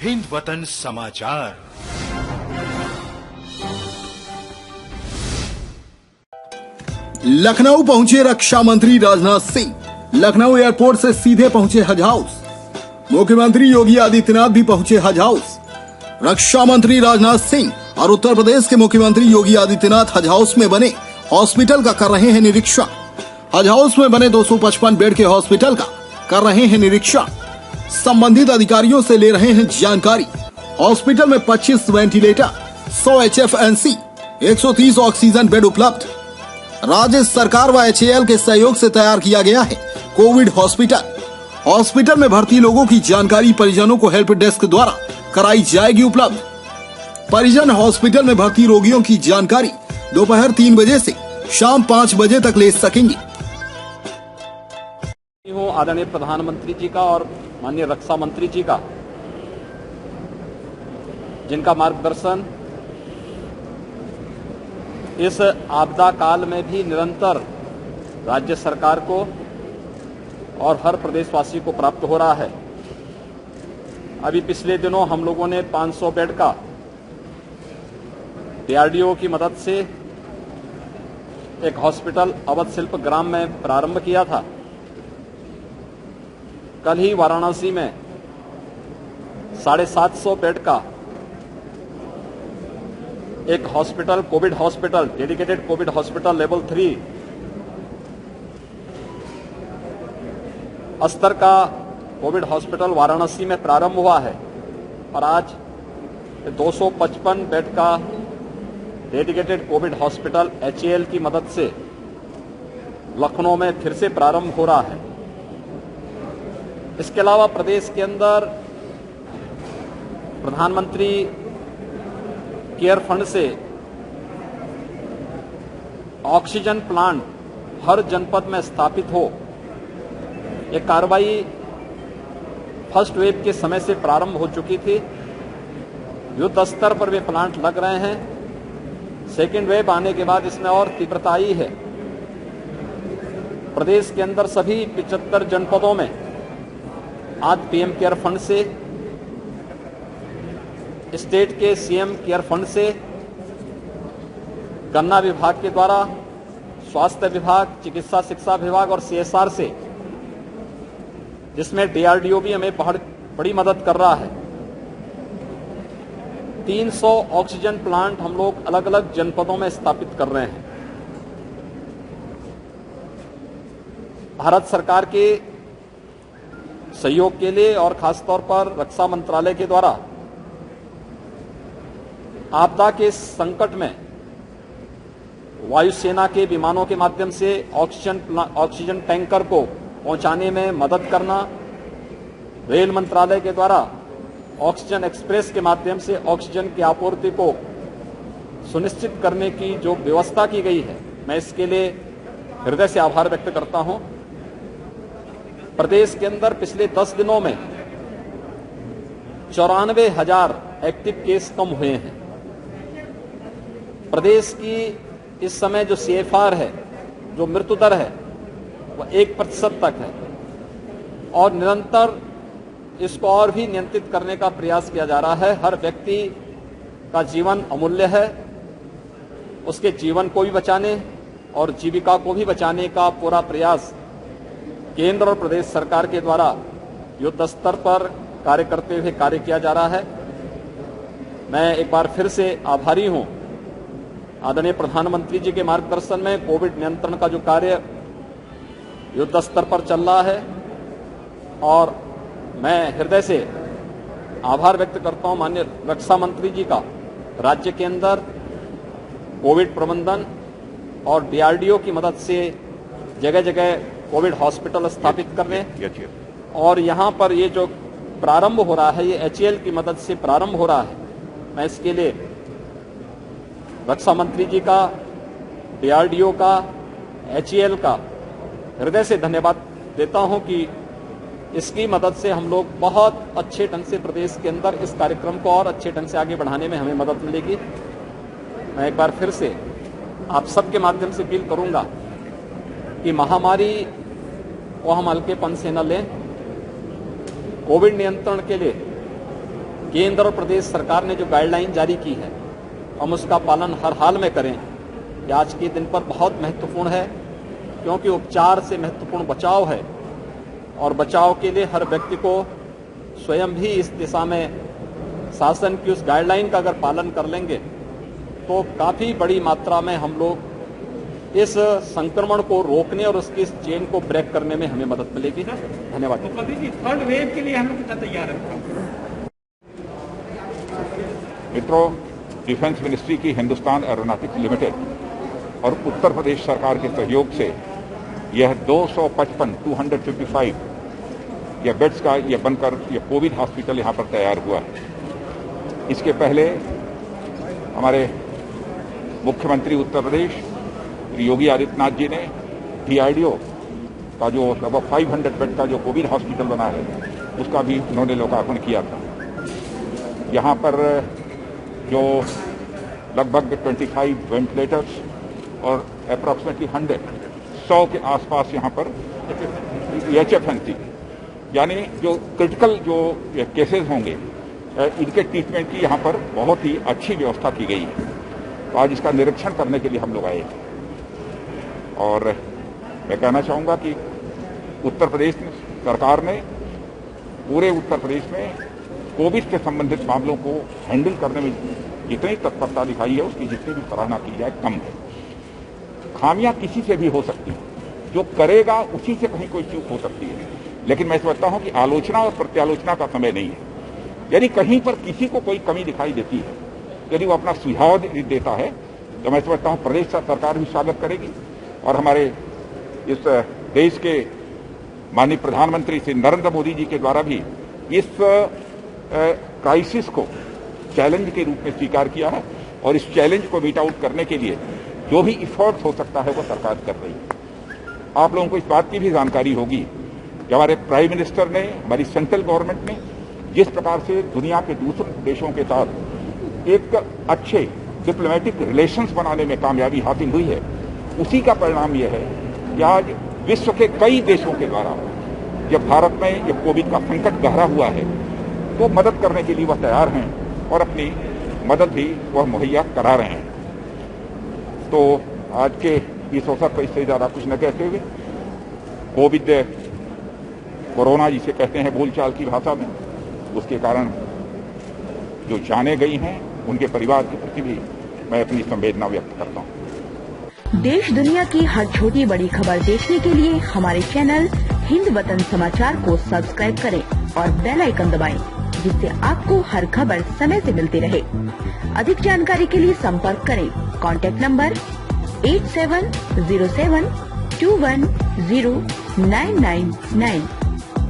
हिंद वतन समाचार। लखनऊ पहुंचे रक्षा मंत्री राजनाथ सिंह। लखनऊ एयरपोर्ट से सीधे पहुंचे हज हाउस। मुख्यमंत्री योगी आदित्यनाथ भी पहुंचे हज हाउस। रक्षा मंत्री राजनाथ सिंह और उत्तर प्रदेश के मुख्यमंत्री योगी आदित्यनाथ हज हाउस में बने हॉस्पिटल का कर रहे हैं निरीक्षण। हज हाउस में बने 255 बेड के हॉस्पिटल का कर रहे हैं निरीक्षण। संबंधित अधिकारियों से ले रहे हैं जानकारी। हॉस्पिटल में 25 वेंटिलेटर, 100 HFNC, 130 ऑक्सीजन बेड उपलब्ध। राज्य सरकार व HAL के सहयोग से तैयार किया गया है कोविड हॉस्पिटल। हॉस्पिटल में भर्ती लोगों की जानकारी परिजनों को हेल्प डेस्क द्वारा कराई जाएगी उपलब्ध। परिजन हॉस्पिटल में भर्ती रोगियों की जानकारी दोपहर 3 बजे से शाम 5 बजे तक ले सकेंगे। आदरणीय प्रधानमंत्री जी का और माननीय रक्षा मंत्री जी का, जिनका मार्गदर्शन इस आपदा काल में भी निरंतर राज्य सरकार को और हर प्रदेशवासी को प्राप्त हो रहा है। अभी पिछले दिनों हम लोगों ने 500 बेड का DRDO की मदद से एक हॉस्पिटल अवध शिल्प ग्राम में प्रारंभ किया था। कल ही वाराणसी में 750 बेड का एक hospital, Covid hospital, dedicated Covid hospital level 3 स्तर का कोविड हॉस्पिटल वाराणसी में प्रारंभ हुआ है और आज 255 बेड का डेडिकेटेड कोविड हॉस्पिटल HAL की मदद से लखनऊ में फिर से प्रारंभ हो रहा है। इसके अलावा प्रदेश के अंदर प्रधानमंत्री केयर फंड से ऑक्सीजन प्लांट हर जनपद में स्थापित हो, ये कार्रवाई फर्स्ट वेव के समय से प्रारंभ हो चुकी थी। युद्ध स्तर पर वे प्लांट लग रहे हैं। सेकेंड वेव आने के बाद इसमें और तीव्रता आई है। प्रदेश के अंदर सभी 75 जनपदों में आज PM केयर फंड से, स्टेट के CM केयर फंड से, गन्ना विभाग के द्वारा, स्वास्थ्य विभाग, चिकित्सा शिक्षा विभाग और CSR से, जिसमें DRDO भी हमें बड़ी मदद कर रहा है, 300 ऑक्सीजन प्लांट हम लोग अलग अलग जनपदों में स्थापित कर रहे हैं। भारत सरकार के सहयोग के लिए और खासतौर पर रक्षा मंत्रालय के द्वारा आपदा के संकट में वायुसेना के विमानों के माध्यम से ऑक्सीजन टैंकर को पहुंचाने में मदद करना, रेल मंत्रालय के द्वारा ऑक्सीजन एक्सप्रेस के माध्यम से ऑक्सीजन की आपूर्ति को सुनिश्चित करने की जो व्यवस्था की गई है, मैं इसके लिए हृदय से आभार व्यक्त करता हूं। प्रदेश के अंदर पिछले 10 दिनों में 94,000 एक्टिव केस कम हुए हैं। प्रदेश की इस समय जो CFR है, जो मृत्यु दर है, वह 1% तक है और निरंतर इसको और भी नियंत्रित करने का प्रयास किया जा रहा है। हर व्यक्ति का जीवन अमूल्य है, उसके जीवन को भी बचाने और जीविका को भी बचाने का पूरा प्रयास केंद्र और प्रदेश सरकार के द्वारा युद्ध स्तर पर कार्य करते हुए कार्य किया जा रहा है। मैं एक बार फिर से आभारी हूं। आदरणीय प्रधानमंत्री जी के मार्गदर्शन में कोविड नियंत्रण का जो कार्य युद्ध स्तर पर चल रहा है और मैं हृदय से आभार व्यक्त करता हूं माननीय रक्षा मंत्री जी का, राज्य के अंदर कोविड प्रबंधन और DRDO की मदद से जगह जगह कोविड हॉस्पिटल स्थापित करने और यहां पर ये जो प्रारंभ हो रहा है, ये HAL की मदद से प्रारंभ हो रहा है। मैं इसके लिए रक्षा मंत्री जी का, DRDO का, HAL का हृदय से धन्यवाद देता हूं कि इसकी मदद से हम लोग बहुत अच्छे ढंग से प्रदेश के अंदर इस कार्यक्रम को और अच्छे ढंग से आगे बढ़ाने में हमें मदद मिलेगी। मैं एक बार फिर से आप सबके माध्यम से अपील करूंगा कि महामारी को हम हल्केपन से न लें। कोविड नियंत्रण के लिए केंद्र और प्रदेश सरकार ने जो गाइडलाइन जारी की है हम उसका पालन हर हाल में करें, ये आज के दिन पर बहुत महत्वपूर्ण है, क्योंकि उपचार से महत्वपूर्ण बचाव है और बचाव के लिए हर व्यक्ति को स्वयं भी इस दिशा में शासन की उस गाइडलाइन का अगर पालन कर लेंगे तो काफ़ी बड़ी मात्रा में हम लोग इस संक्रमण को रोकने और उसकी इस चेन को ब्रेक करने में हमें मदद मिलेगी। धन्यवाद। मुख्यमंत्री जी, थर्ड वेव के लिए हम लोग कितना तैयार हैं? मित्रों, डिफेंस मिनिस्ट्री की हिंदुस्तान एरोनॉटिक्स लिमिटेड और उत्तर प्रदेश सरकार के सहयोग से यह 255 यह बेड्स का यह बनकर यह कोविड हॉस्पिटल यहां पर तैयार हुआ है। इसके पहले हमारे मुख्यमंत्री उत्तर प्रदेश योगी आदित्यनाथ जी ने DRDO का जो लगभग 500 बेड का जो कोविड हॉस्पिटल बना है उसका भी उन्होंने लोकार्पण किया था। यहाँ पर जो लगभग 25 वेंटिलेटर्स और अप्रॉक्सीमेटली 100 के आसपास यहाँ पर HFNC यानी जो क्रिटिकल जो केसेस होंगे इनके ट्रीटमेंट की यहाँ पर बहुत ही अच्छी व्यवस्था की गई है। तो आज इसका निरीक्षण करने के लिए हम लोग आए थे और मैं कहना चाहूँगा कि उत्तर प्रदेश सरकार ने पूरे उत्तर प्रदेश में कोविड से संबंधित मामलों को हैंडल करने में जितनी तत्परता दिखाई है उसकी जितनी भी सराहना की जाए कम है। खामियां किसी से भी हो सकती हैं, जो करेगा उसी से कहीं कोई चूक हो सकती है, लेकिन मैं समझता हूं कि आलोचना और प्रत्यालोचना का समय नहीं है। यदि कहीं पर किसी को कोई कमी दिखाई देती है, यदि वो अपना सुझाव देता है तो मैं समझता हूं प्रदेश सरकार भी स्वागत करेगी और हमारे इस देश के माननीय प्रधानमंत्री श्री नरेंद्र मोदी जी के द्वारा भी इस क्राइसिस को चैलेंज के रूप में स्वीकार किया है और इस चैलेंज को मीट आउट करने के लिए जो भी इफर्ट हो सकता है वो सरकार कर रही है। आप लोगों को इस बात की भी जानकारी होगी कि हमारे प्राइम मिनिस्टर ने, हमारी सेंट्रल गवर्नमेंट ने जिस प्रकार से दुनिया के दूसरे देशों के साथ एक अच्छे डिप्लोमेटिक रिलेशंस बनाने में कामयाबी हासिल हुई है, उसी का परिणाम यह है कि आज विश्व के कई देशों के द्वारा जब भारत में ये कोविड का संकट गहरा हुआ है तो मदद करने के लिए वह तैयार हैं और अपनी मदद भी वह मुहैया करा रहे हैं। तो आज के इस अवसर पर इससे ज्यादा कुछ न कहते हुए कोविड कोरोना जिसे कहते हैं बोलचाल की भाषा में, उसके कारण जो जाने गई हैं उनके परिवार के प्रति भी मैं अपनी संवेदना व्यक्त करता हूं। देश दुनिया की हर छोटी बड़ी खबर देखने के लिए हमारे चैनल हिंद वतन समाचार को सब्सक्राइब करें और बेल आइकन दबाएं, जिससे आपको हर खबर समय से मिलती रहे। अधिक जानकारी के लिए संपर्क करें कॉन्टैक्ट नंबर 8707210999।